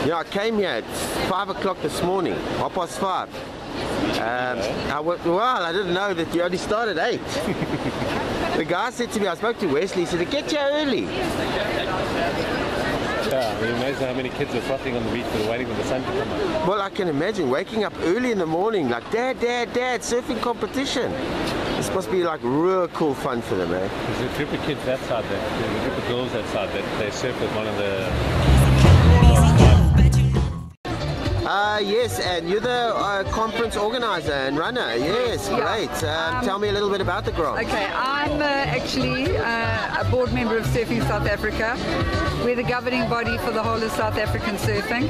Yeah, I came here at 5 o'clock this morning, 5:30. Well, I didn't know that you only started at 8. The guy said to me, I spoke to Wesley, he said, get here early. Yeah, you imagine how many kids are frothing on the beach but waiting for the sun to come up. Well, I can imagine waking up early in the morning, like, Dad, surfing competition. This must be like real cool fun for them, eh? There's a group of kids that side there, there's a group of girls that side that they surf with one of the... Yes, and you're the conference organizer and runner. Yes, great. Tell me a little bit about the Groms. Okay, I'm actually a board member of Surfing South Africa. We're the governing body for the whole of South African surfing.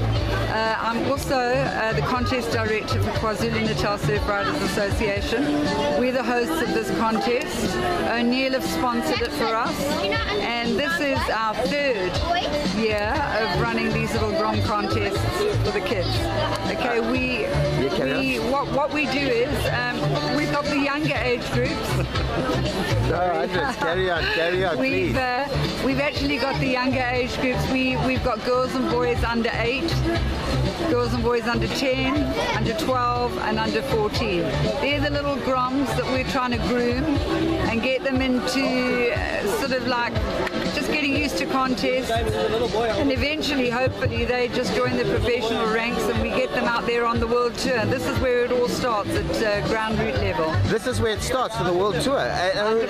I'm also the contest director for KwaZulu-Natal Surf Riders Association. We're the hosts of this contest. O'Neill have sponsored it for us, and this is our 3rd year of running these little Grom contests for the kids. Okay, what we do is we've got the younger age groups. No, just carry on, please. We've actually got the younger age groups. We've got girls and boys under 8, girls and boys under 10, under 12 and under 14. They're the little Groms that we're trying to groom and get them into sort of like just getting used to contests, and eventually hopefully they just join the professional ranks and we get them out there on the world tour. This is where it all starts at ground root level. This is where it starts for the world tour.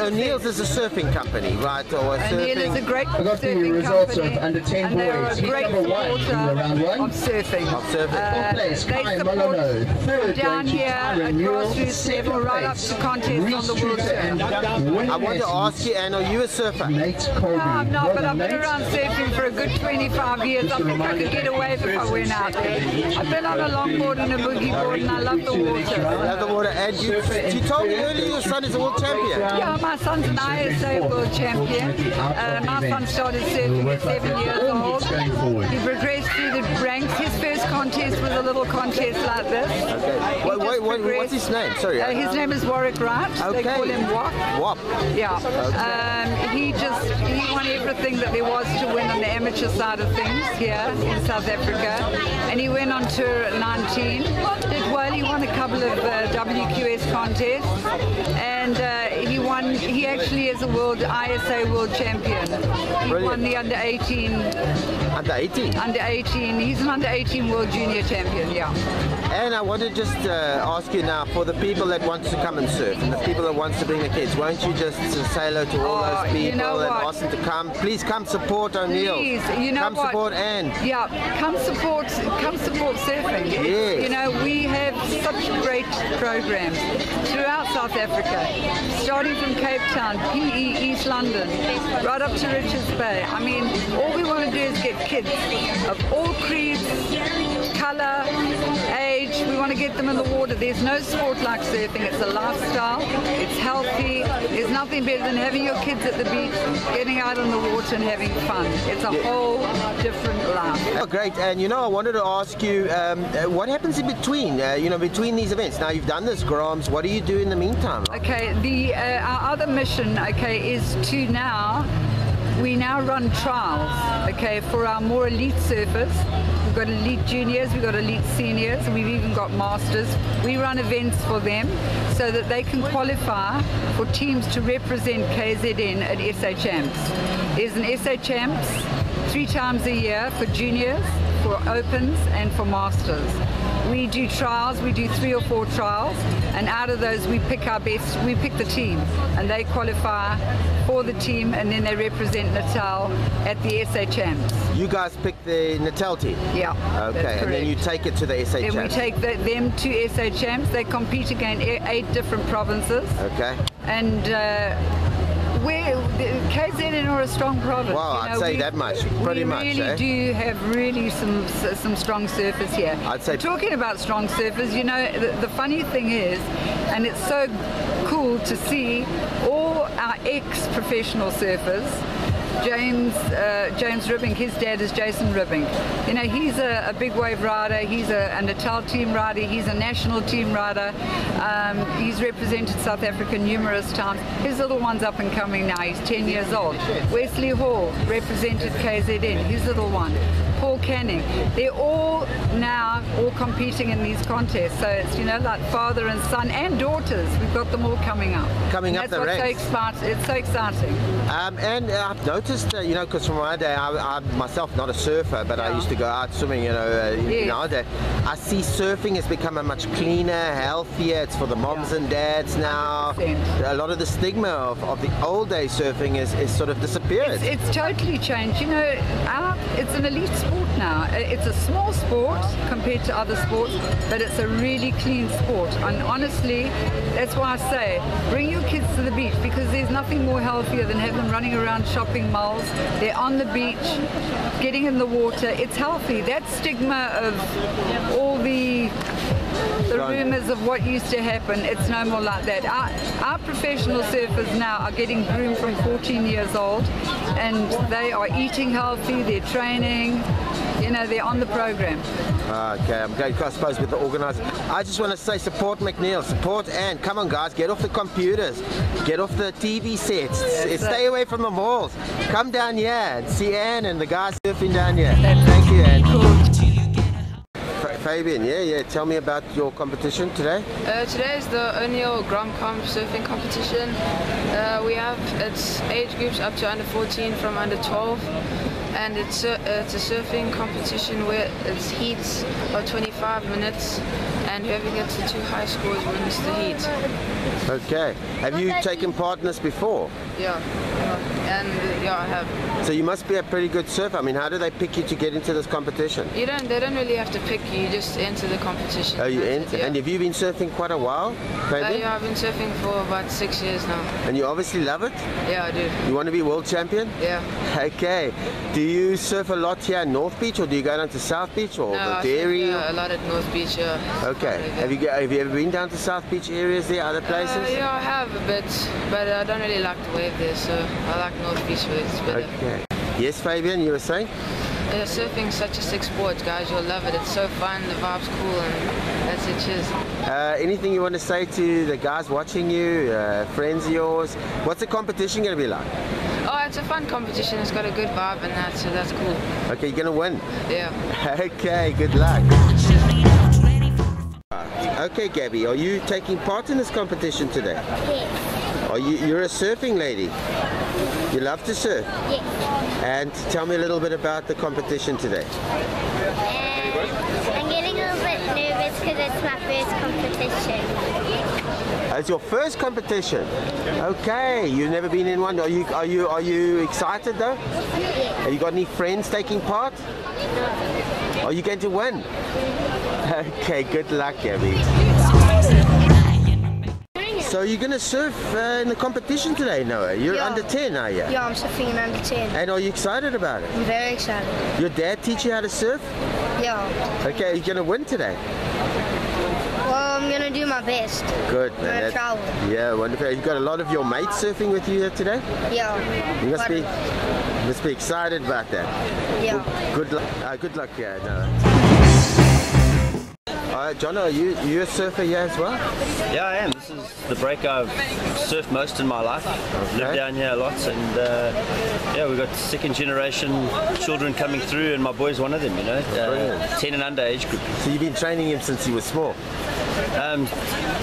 O'Neill's is a surfing company, right? Or O'Neill is a great surfing company, and they're a great supporter of surfing. They support down here at grassroots level right up to contests on the world tour. I want to ask you, Anne, are you a surfer? No, I'm not, but I've been around surfing for a good 25 years. I think I could get away if I went out there. I've been on a longboard and a boogie board, and I love the water. I love the water. And you told me earlier your son is a world champion. Yeah, my son's an ISA world champion. My son started surfing at 7 years old. He progressed through the ranks. His first contest was a little contest like this. Okay. What's his name? Sorry. His name is Warwick Wright. Okay. They call him Wop. Wop. Yeah. Okay. He won everything that there was to win on the amateur side of things here in South Africa, and he went on tour at 19. Did well. He won a couple of WQS contests, and he actually is a ISA world champion. He won the under 18. Under 18? Under 18. He's an under 18 world junior champion, yeah. And I want to just ask you now, for the people that want to come and surf, and the people that want to bring the kids, won't you just say hello to all those people and ask them to come? Please come support O'Neill. Please, come support Anne. Yeah, come support surfing. Yes. You know, we have such great programs throughout South Africa, starting from Cape Town, PE, East London, right up to Richards Bay. I mean, all we want to do is get kids of all creeds, colour, age. We want to get them in the water. There's no sport like surfing. It's a lifestyle. It's healthy. There's nothing better than having your kids at the beach, getting out in the water and having fun. It's a whole different life. Oh, great. And you know, I wanted to ask you, what happens in between? Between these events. Now you've done this, Groms. What do you do in the meantime? Okay. Our other mission, is to we now run trials, for our more elite surfers. We've got elite juniors, we've got elite seniors, and we've even got masters. We run events for them so that they can qualify for teams to represent KZN at SA Champs. There's an SA Champs 3 times a year for juniors, for opens, and for masters. We do trials, we do 3 or 4 trials, and out of those we pick our best, we pick the team, and they qualify for the team, and then they represent Natal at the SA Champs. You guys pick the Natal team? Yeah. Okay, and then you take it to the SA Champs? Then we take them to SA Champs. They compete against 8 different provinces. Okay. And KZN are a strong province. Well, I'd say that much, pretty much. We really do have some strong surfers here. I'd say. Talking about strong surfers, the funny thing is, and it's so cool to see all our ex-professional surfers. James Ribbing, his dad is Jason Ribbing. He's a big wave rider, he's a Natal team rider, he's a national team rider. He's represented South Africa numerous times. His little one's up and coming now, he's 10 years old. Wesley Hall represented KZN, his little one. Paul Canning. They're all now competing in these contests. So it's, you know, like father and son and daughters. We've got them all coming up. Coming up the ranks. It's so exciting. And I've noticed, you know, because from my day, I'm myself not a surfer, but I used to go out swimming, you know, nowadays. I see surfing has become a much cleaner, healthier. It's for the moms and dads now. 100%. A lot of the stigma of the old day surfing is sort of disappeared. It's totally changed. You know, it's an elite sport now. It's a small sport compared to other sports, but it's a really clean sport. And honestly, that's why I say, bring your kids to the beach, because there's nothing more healthier than have them running around shopping malls. They're on the beach, getting in the water. It's healthy. That stigma of all the rumours of what used to happen, it's no more like that. Our professional surfers now are getting groomed from 14 years old, and they are eating healthy, they're training, you know, they're on the program. Okay, I'm going to, I suppose, with the organisers. I just want to say support McNeil, support Anne. Come on, guys, get off the computers, get off the TV sets, stay away from the malls. Come down here and see Anne and the guys surfing down here. Thank you, Anne. Cool. Fabian, tell me about your competition today. Today is the annual Groms Go surfing competition. It's age groups up to under 14 from under 12, and it's a surfing competition where it's heats of 25 minutes, and whoever gets the 2 high scores wins the heat. Okay. Have you taken part in this before? Yeah, I have. So you must be a pretty good surfer. I mean, how do they pick you to get into this competition? They don't really have to pick you, just enter the competition. Oh, you enter? Yeah. And have you been surfing quite a while? Yeah, I've been surfing for about 6 years now. And you obviously love it? Yeah, I do. You want to be world champion? Yeah. Okay. Do you surf a lot here in North Beach, or do you go down to South Beach or the Dairy? Yeah, a lot at North Beach, yeah. Okay. Have you ever been down to South Beach areas there, other places? Yeah, I have a bit, but I don't really like the wave there, so I like North Beach where it's better. Okay. Yes, Fabian, you were saying? Yeah, surfing's such a sick sport, guys. You'll love it. It's so fun, the vibe's cool, and that's it. Cheers. Anything you want to say to the guys watching you, friends of yours? What's the competition going to be like? Oh, it's a fun competition. It's got a good vibe and that, so that's cool. Okay, you're going to win? Yeah. Okay, good luck. Okay, Gabby, are you taking part in this competition today? Yes. You're a surfing lady? You love to surf? Yes. And tell me a little bit about the competition today. I'm getting a little bit nervous because it's my first competition. It's your first competition? Okay, you've never been in one. Are you excited though? Yes. Have you got any friends taking part? No. Are you going to win? Okay, good luck, Gabby. So you're going to surf in the competition today, Noah? You're under 10, are you? Yeah, I'm surfing in under 10. And are you excited about it? I'm very excited. Your dad teach you how to surf? Yeah. Okay, you're going to win today? Well, I'm going to do my best. Good, man. I'm going to travel. Yeah, wonderful. You've got a lot of your mates surfing with you here today? Yeah. You must be excited about that. Yeah. Well, good luck, Noah. John, are you a surfer here as well? Yeah, I am. This is the break I've surfed most in my life. I've lived down here a lot, and yeah, we've got second generation children coming through, and my boy's one of them, you know, 10 and under age group. So you've been training him since he was small?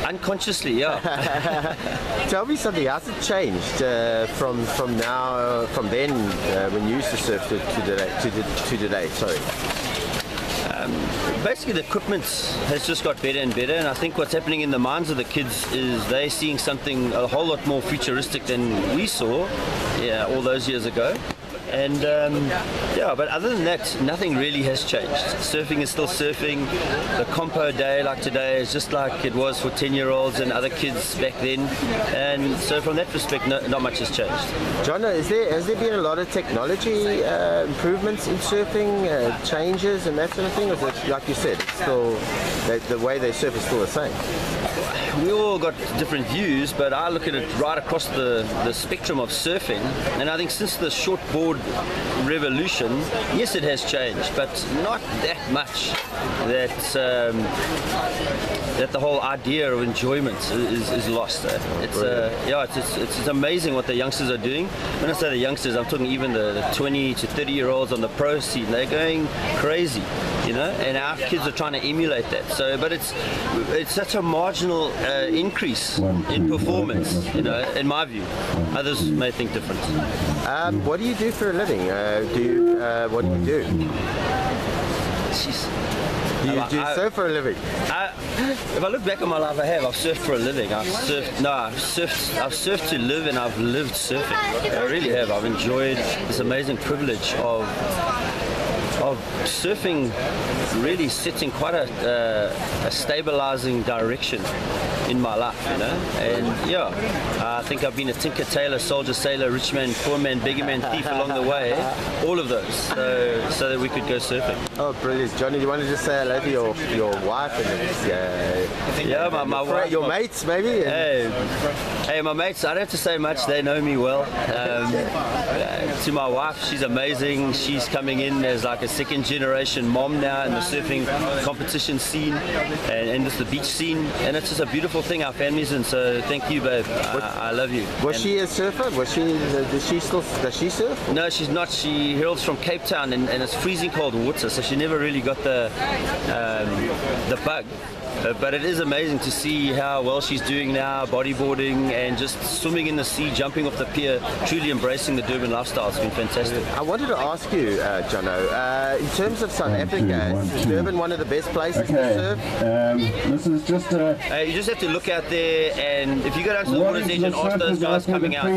Unconsciously, yeah. Tell me something, how's it changed from then when you used to surf to today, sorry? Basically the equipment has just got better and better, and I think what's happening in the minds of the kids is they're seeing something a whole lot more futuristic than we saw all those years ago. And yeah, but other than that, nothing really has changed. Surfing is still surfing. The compo day like today is just like it was for 10-year-olds and other kids back then. And so from that perspective, not much has changed. John, has there been a lot of technology improvements in surfing, changes and that sort of thing? Or is it, like you said, it's still the way they surf is still the same? we all got different views, but I look at it right across the spectrum of surfing, and I think since the shortboard revolution, yes, it has changed, but not that much that that the whole idea of enjoyment is lost. It's amazing what the youngsters are doing. When I say the youngsters, I'm talking even the 20 to 30 year olds on the pro scene. They're going crazy, you know, and our kids are trying to emulate that. So, but it's such a marginal increase in performance, you know, in my view. Others may think different. What do you do for a living? What do you do? Jeez. Do you surf for a living? If I look back on my life, I've surfed for a living. I've surfed to live, and I've lived surfing. I really have. I've enjoyed this amazing privilege of surfing, really setting quite a stabilizing direction in my life, you know. And yeah, I think I've been a tinker, tailor, soldier, sailor, rich man, poor man, beggar man, thief along the way, all of those, so that we could go surfing. Oh, brilliant. Johnny, you want to just say hello to your wife and my wife, your mates maybe? Hey, my mates, I don't have to say much, they know me well. To my wife, she's amazing. She's coming in as like a second generation mom now in the surfing competition scene and just the beach scene, and it's just a beautiful thing our family's in. So thank you, babe. I love you. Was she a surfer? Does she surf? No, she's not. She hails from Cape Town, and it's freezing cold water, so she never really got the bug. But it is amazing to see how well she's doing now, bodyboarding and just swimming in the sea, jumping off the pier, truly embracing the Durban lifestyle. It's been fantastic. I wanted to ask you, Jono, in terms of South Africa, is Durban one of the best places to surf? This is just you just have to look out there, and if you go down to the water's edge and ask those guys coming out,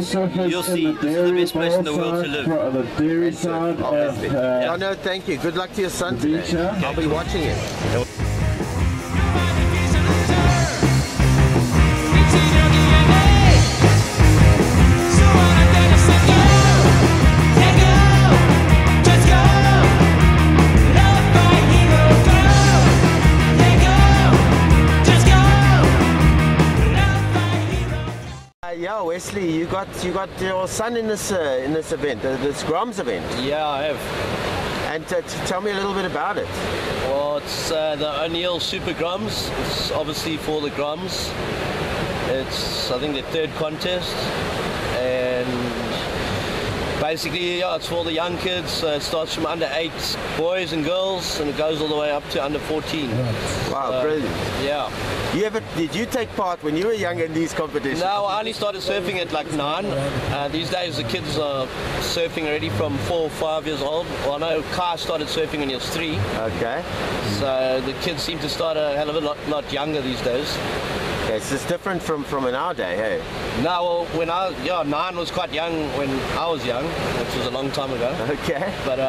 you'll see this is the best place in the world to live. The dairy side. Jono, thank you. Good luck to your son today. I'll be watching it. Yeah, Wesley, you got your son in this event, this Groms event. Yeah, I have. And tell me a little bit about it. Well, it's the O'Neill Super Groms. It's obviously for the Groms. It's, I think, their third contest, and basically, yeah, it's for the young kids. It starts from under 8 boys and girls, and it goes all the way up to under 14. Wow, brilliant. Yeah. Did you take part when you were young in these competitions? No, I only started surfing at like 9. These days the kids are surfing already from 4 or 5 years old. Well, I know Kai started surfing when he was 3. Okay. So the kids seem to start a hell of a lot younger these days. Okay, so it's different from in our day, hey? No, well, 9 was quite young when I was young, which was a long time ago. Okay. But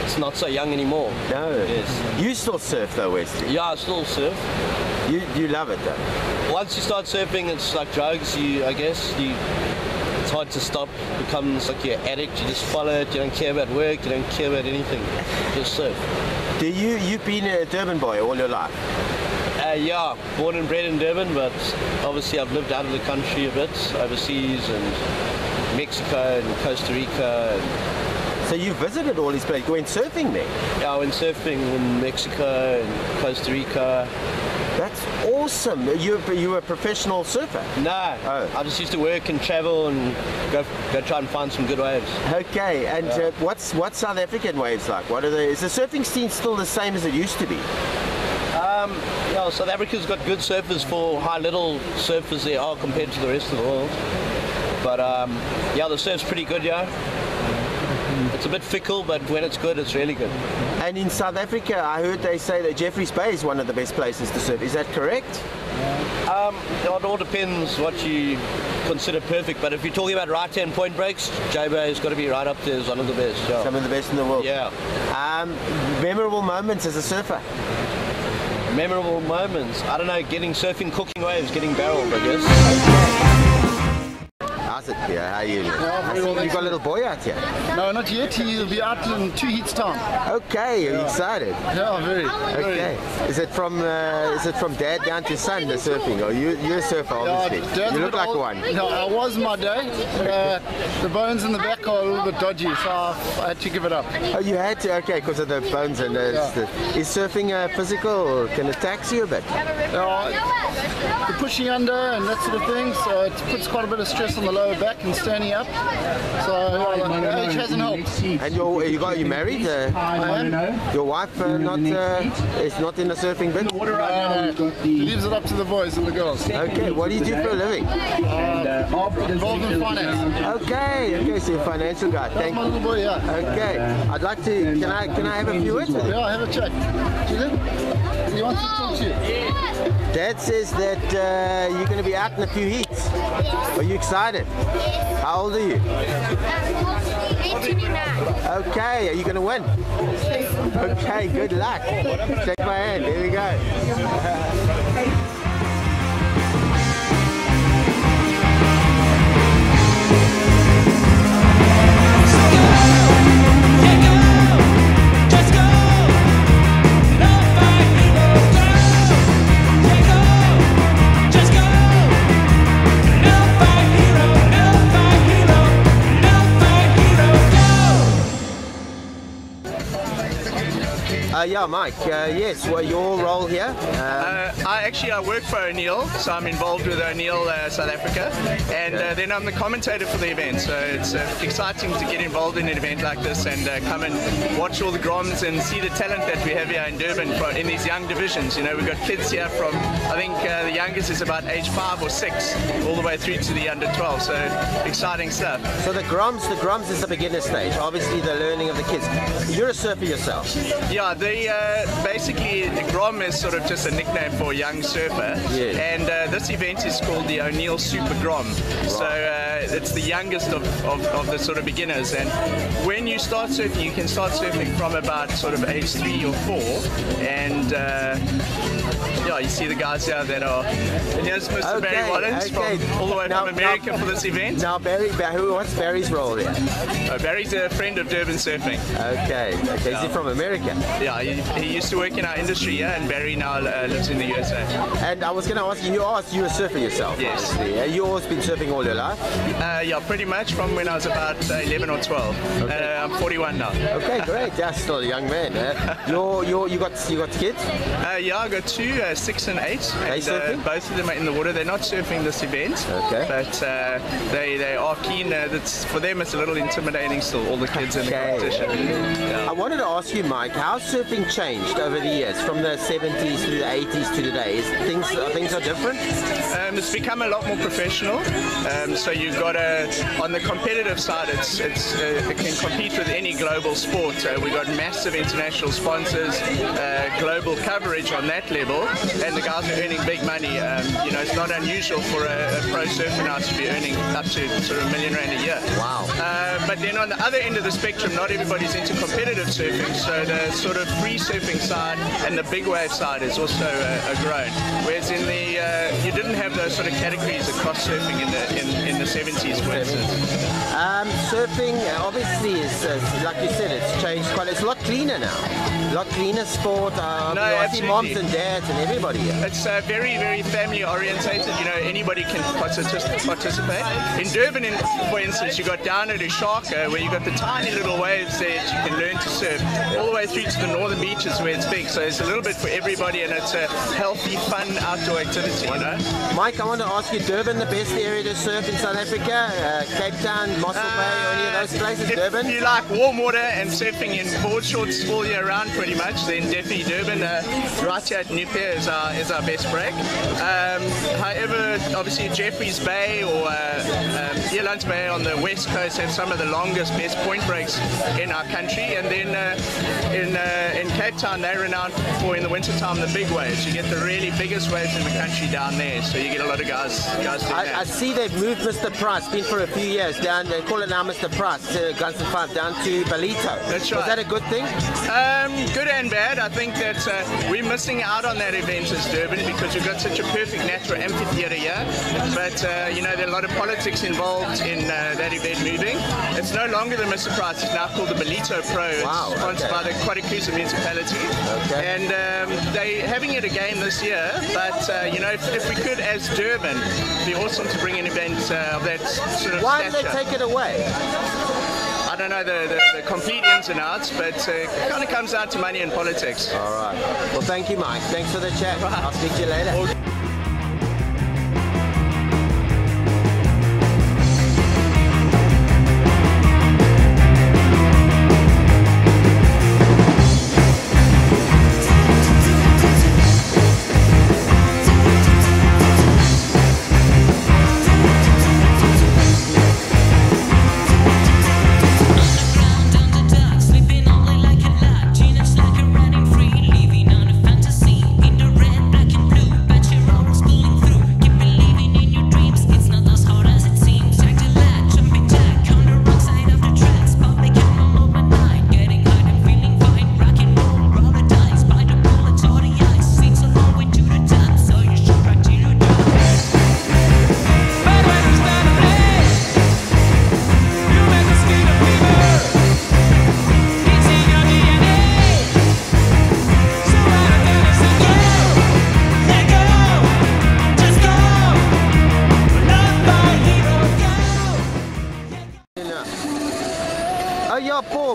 it's not so young anymore. No. Yes. You still surf though, Wesley? Yeah, I still surf. You love it though? Once you start surfing, it's like drugs. It's hard to stop. It becomes like you're an addict. You just follow it. You don't care about work. You don't care about anything. Just surf. You've been a Durban boy all your life? Yeah, born and bred in Durban, but obviously I've lived out of the country a bit, overseas, and Mexico and Costa Rica. So you visited all these places, you went surfing there? Yeah, I went surfing in Mexico and Costa Rica. That's awesome. You were a professional surfer? No, I just used to work and travel and go try and find some good waves. Okay, and what's South African waves like? What are they? Is the surfing scene still the same as it used to be? Yeah, South Africa's got good surfers for how little surfers there are compared to the rest of the world. But yeah, the surf's pretty good, yeah. It's a bit fickle, but when it's good, it's really good. And in South Africa, I heard they say that Jeffreys Bay is one of the best places to surf. Is that correct? It all depends what you consider perfect, but if you're talking about right-hand point breaks, J-Bay has got to be right up there as one of the best. Yeah. Some of the best in the world? Yeah. Memorable moments as a surfer? Memorable moments? I don't know, getting surfing, cooking waves, getting barreled, I guess. How's it here? How are you? Yeah, very well, You got a little boy out here? No, not yet. He'll be out in 2 heats time. Okay, are you excited? Yeah, very. Okay. Is it from dad down to son, the surfing? Or you're a surfer, obviously. Dad's You a look bit like old. one. No, I was in my day. The bones in the back are a little bit dodgy, so I had to give it up. Oh, you had to? Okay, because of the bones and is surfing physical, or can it tax you a bit? The pushing under and that sort of thing, so it puts quite a bit of stress on the lower back and standing up. So age hasn't helped. And you married? I am. Your wife is not in the surfing bit? He leaves it up to the boys and the girls. Okay, what do you do for a living? Involved in finance. Okay, so you're a financial guy. That's my little boy, yeah. Okay, I'd like to. Can I have a few words with you? Yeah, have a chat. He wants to talk to you. Dad says that you're going to be out in a few heats. Are you excited? How old are you? 29. Okay, are you going to win? Okay, good luck. Shake my hand. There we go. Yeah, Mike. Yes, well, your role here? I work for O'Neill, so I'm involved with O'Neill South Africa, and then I'm the commentator for the event. So it's exciting to get involved in an event like this and come and watch all the Groms and see the talent that we have here in Durban in these young divisions. You know, we've got kids here from, I think the youngest is about age 5 or 6, all the way through to the under 12. So exciting stuff. So the Groms is the beginner stage. Obviously, the learning of the kids. You're a surfer yourself. Yeah, basically the Grom is sort of just a nickname for a young surfer, and this event is called the O'Neill Super Grom. Right. So it's the youngest of the sort of beginners, and when you start surfing, you can start surfing from about sort of age 3 or 4, and yeah, you see the guys here that are, and here's Mr. Barry Wallens from all the way from America for this event. Now what's Barry's role here? Barry's a friend of Durban surfing. Okay, is he from America? Yeah, he used to work in our industry here, and Barry now lives in the USA. And I was going to ask you're a surfer yourself? Yes. Obviously. You always been surfing all your life? Yeah, pretty much from when I was about 11 or 12. Okay. I'm 41 now. Okay, great. That's still a young man. You got kids? Yeah, I got 2, 6 and 8. And, both of them are in the water. They're not surfing this event, but they are keen. For them, it's a little intimidating still, all the kids in the competition. Yeah. I wanted to ask you, Mike, how's surfing changed over the years, from the 70s to the 80s to today? Things are different? It's become a lot more professional. So you've got on the competitive side, it can compete with any global sport. We've got massive international sponsors, global coverage on that level, and the guys are earning big money. You know, it's not unusual for a pro surfer now to be earning up to sort of $1 million a year. Wow. But then on the other end of the spectrum, not everybody's into competitive surfing, so the sort of free surfing side and the big wave side is also grown. Whereas in you didn't have those sort of categories across surfing in the 70s, for instance. Surfing obviously is, like you said, it's changed quite. It's a lot cleaner now. A lot cleaner sport. I see moms and dads and everybody here. It's very, very family orientated. You know, anybody can participate. In Durban, for instance, you got down at Ushaka, where you got the tiny little waves there that you can learn to surf, all the way through to the northern beaches where it's big. So it's a little bit for everybody, and it's a healthy, fun outdoor activity. You know. Mike, I want to ask you, Durban, the best area to surf in South Africa? Cape Town, Mossel Bay, or any of those places? Durban? If you like warm water and surfing in board shorts all year round, pretty much, then definitely Durban. Right here at Pier is our best break. However, obviously Jeffreys Bay or Elands Bay on the west coast have some of the longest, best point breaks in our country, and then in Cape Town, they're renowned for in the wintertime the big waves. You get the really biggest waves in the country down there, so you get a lot of guys doing that. I see they've moved Mr. Price, been for a few years, down, they call it now Mr. Price, Guns and Five, down to Balito. That's right. Is that a good thing? Good and bad. I think that we're missing out on that event as Durban because we've got such a perfect natural amphitheatre here. But, you know, there are a lot of politics involved in that event moving. It's no longer the Mr. Price, it's now called the Balito Pro. Wow, it's sponsored by the Quadiclusa municipality. Okay. And they're having it again this year. But, you know, if we could, as Durban, it'd be awesome to bring an event of that sort of Why stature. did they take it away? I don't know the complete ins and outs, but it kind of comes down to money and politics. All right. Well, thank you, Mike. Thanks for the chat. I'll speak to you later.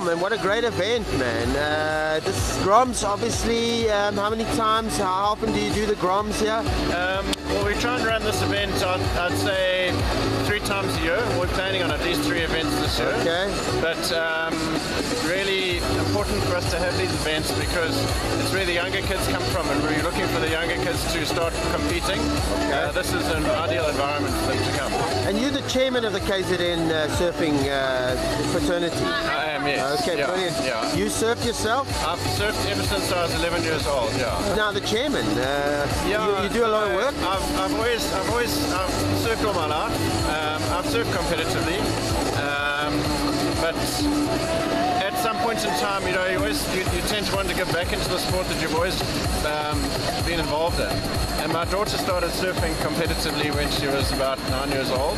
Man, what a great event, man. This Groms, obviously, how many times, how often do you do the Groms here? Well, we try and run this event, I'd say 3 times a year. We're planning on at least 3 events this year. Okay. But really important for us to have these events because it's where the younger kids come from, and we're looking for the younger kids to start competing. Okay. This is an ideal environment for them to come. And you're the chairman of the KZN surfing fraternity? I am, yes. Okay, yeah. Brilliant. Yeah. You surf yourself? I've surfed ever since I was 11 years old, yeah. Now the chairman, you do a lot of work? I've surfed all my life. I've surfed competitively, but at some point in time, you know, you tend to want to get back into the sport that you've always been involved in. And my daughter started surfing competitively when she was about 9 years old.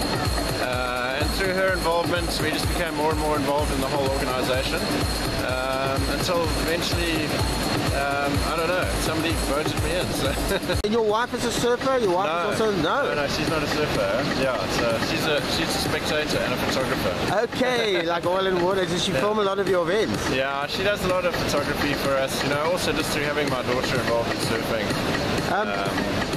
And through her involvement, we just became more and more involved in the whole organisation until eventually, I don't know, somebody voted me in. So. And your wife is a surfer? Your wife is also No, she's not a surfer. Yeah, so she's a spectator and a photographer. Okay, like oil and water. Does she film a lot of your events? Yeah, she does a lot of photography for us. You know, also just through having my daughter involved in surfing.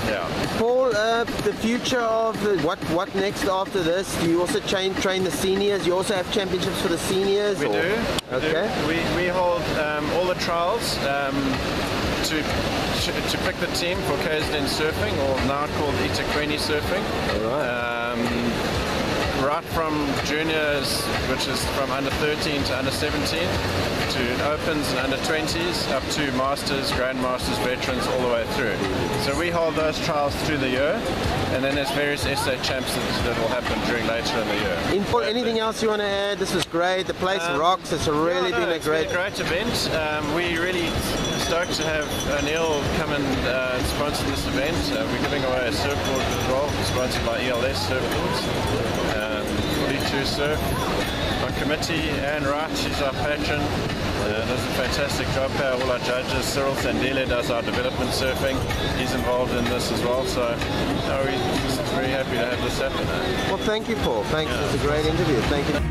Yeah. Paul, the future of what next after this? Do you also train the seniors? You also have championships for the seniors? We do. Okay. We hold all the trials to pick the team for KZN surfing, or now called Itaqueni surfing. All right. Right from juniors, which is from under 13 to under 17, to opens and under 20s, up to masters, grandmasters, veterans, all the way through. So we hold those trials through the year, and then there's various SA champs that will happen later in the year. Anything else you want to add? This was great. The place rocks. It's really been a great event. We really stoked to have Neil come and sponsor this event. We're giving away a surfboard as well, sponsored by ELS Surfboards. 42 Surf on committee, Anne Wright, she's our patron, does a fantastic job here. All our judges, Cyril Sandile does our development surfing, he's involved in this as well, so we're very happy to have this happen. Well, thank you, Paul. Thanks. It was a great interview. Thank you.